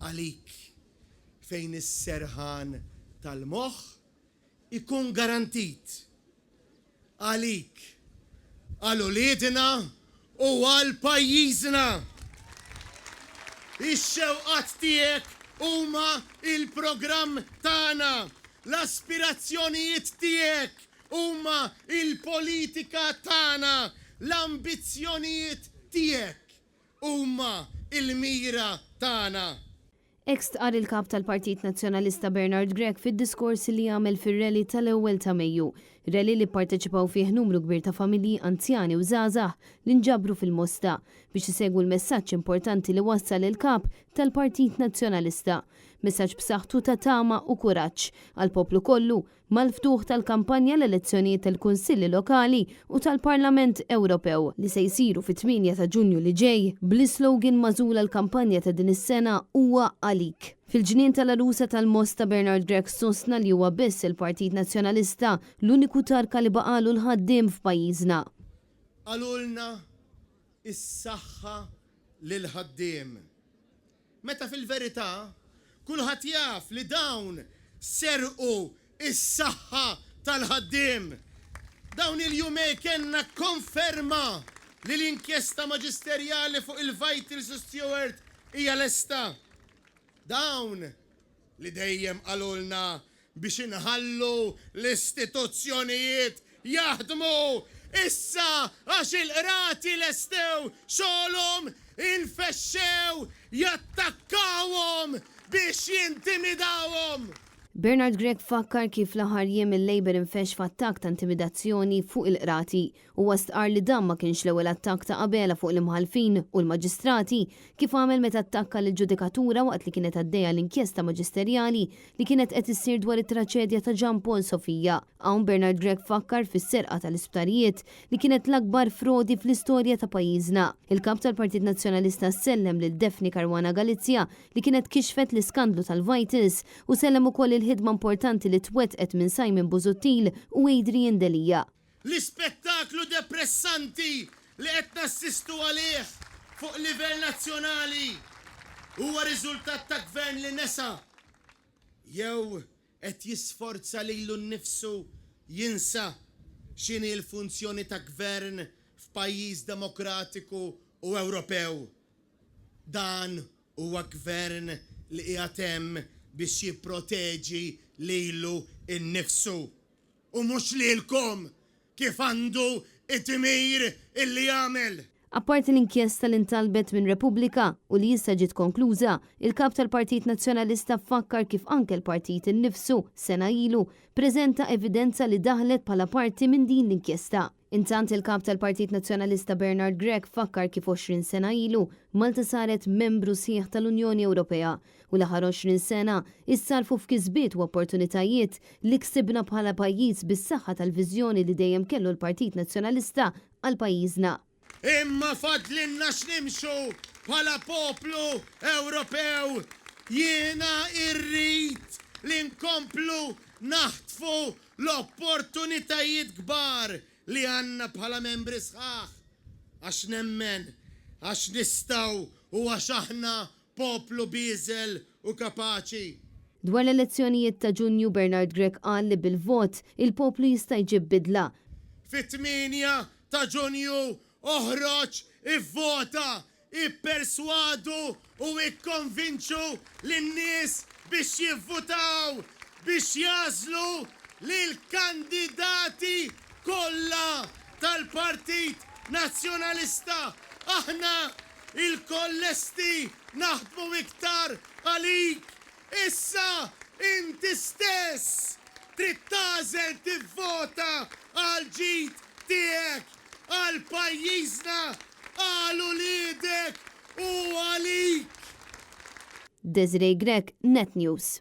għalik fejn is-serħan tal-moħħ ikun garantit. Għalik, għal uliedna u għal pajjiżna. Ix-xewqat tiegħek huma il-programm tagħna, l-aspirazzjonijiet tiegħek huma il-politika tagħna, l-ambizzjonijiet tiegħek huma il-mira tagħna. Ekst qar il-kap tal-Partit Nazzjonalista Bernard Gregg fid-diskors li għamel fir-rally tal-ewwel ta' Mejju, rally li pparteċipaw fih numru kbir ta' familji anzjani u żgħażagħ li nġabru fil-Mosta biex isegwu l-messaġġ importanti li wassal il-kap tal-Partit Nazzjonalista. Messaġġ b'saħħtu ta' tama u kuraġġ għal poplu kollu mal-ftuħ tal-kampanja l-elezzjonijiet tal-Kunsilli Lokali u tal-Parlament Ewropew li se jsiru fit-8 ta' Ġunju li ġej bl-slogan magħżula l-kampanja ta' din is-sena huwa għalik. Fil-ġnien tal-arusa tal-Mosta Bernard Gregg sostna li huwa biss il-Partit Nazzjonalista l-uniku tarka li baqalu l-ħaddiem f'pajjiżna. Għalulna is-saħħa lil ħaddiem. Meta fil-verità kulħadd jaf li dawn serqu is-saħħa tal-ħaddiem. Dawn il-jumej kellna konferma li l-inkjesta maġisterjali fuq il-Vital Stewart hija lesta. Dawn li dejjem qalulna biex inħallu l-istituzzjonijiet jaħdmu issa għax il-qrati lestew xogħolhom infexxew jattakkawhom biex jintimidawhom. Bernard Gregg fakkar kif l-aħħar jiem il-Labor infex f'attakk ta' intimidazzjoni fuq il-qrati u wastqar li dan ma kienx l-ewwel attakk ta' qabela fuq l-imħalfin u l-maġistrati kif għamel meta attakka lill-ġudikatura waqt li kienet għaddejja l-inkjesta maġisterjali li kienet qed issir dwar it-traċedja ta' Jean Paul Sofia. Hawn Bernard Gregg fakkar fis-serqa tal-isptarijiet li kienet l-akbar frodi fl-istorja ta' pajjiżna. Il-kap tal-Partit Nazzjonalista sellem lil Defni Caruana Galizja li kienet kixfet l-iskandlu tal-Vitals u sellem ukoll il-ħidma importanti li twettqet minn Simon Busuttil u Adrian Delija. L-ispettaklu depressanti li qed nassistu għalih fuq livell nazzjonali huwa riżultat ta' gvern li nesa jew qed jisforza lilu nnifsu jinsa x'inhi l-funzjoni ta' gvern f'pajjiż demokratiku u Ewropew. Dan huwa gvern li qiegħed hemm biex jipproteġi lilu innifsu u mhux lilkom kif għandu it-timir illi jagħmel. Apparti l-inkjesta li ntalbet minn Repubblika u li issa ġiet konkluża, il-kap tal-Partit Nazzjonalista fakkar kif anke l-partit innifsu sena ilu preżenta evidenza li daħlet bħala parti minn din l-inkjesta. Intant il-kap tal-Partit Nazzjonalista Bernard Gregg fakkar kif 20 sena ilu Malta saret membru sieħ tal-Unjoni Ewropea u l-aħħar 20 sena issarfu f'kisbiet u opportunitajiet li ksibna bħala pajjiż bis-saħħa tal-viżjoni li dejjem kellu l-Partit Nazzjonalista għal pajjiżna. Imma fadlinna x'nimxu bħala poplu Ewropew. Jiena irrid li nkomplu naħtfu l-opportunitajiet kbar li għanna bħala membri sħaħ. Għax nemmen, għax nistaw u għax aħna poplu biżel u kapaċi. Dwar l-elezzjonijiet ta' Ġunju Bernard Gregg qal li bil-vot il-poplu jista' jġib bidla. Fit-8 ta' Ġunju oħroġ ivvota, ipperswadu u ikkonvinċu lin-nies biex jivvotaw, biex jażlu lill-kandidati kollha tal-Partit Nazzjonalista. Aħna il-kollesti naħdmu iktar għalik. Issa inti stess trid tażel tivvota għal ġid tiegħek, għal pajjiżna, għal uliedek u għalik. Desiree Gregg, Net News.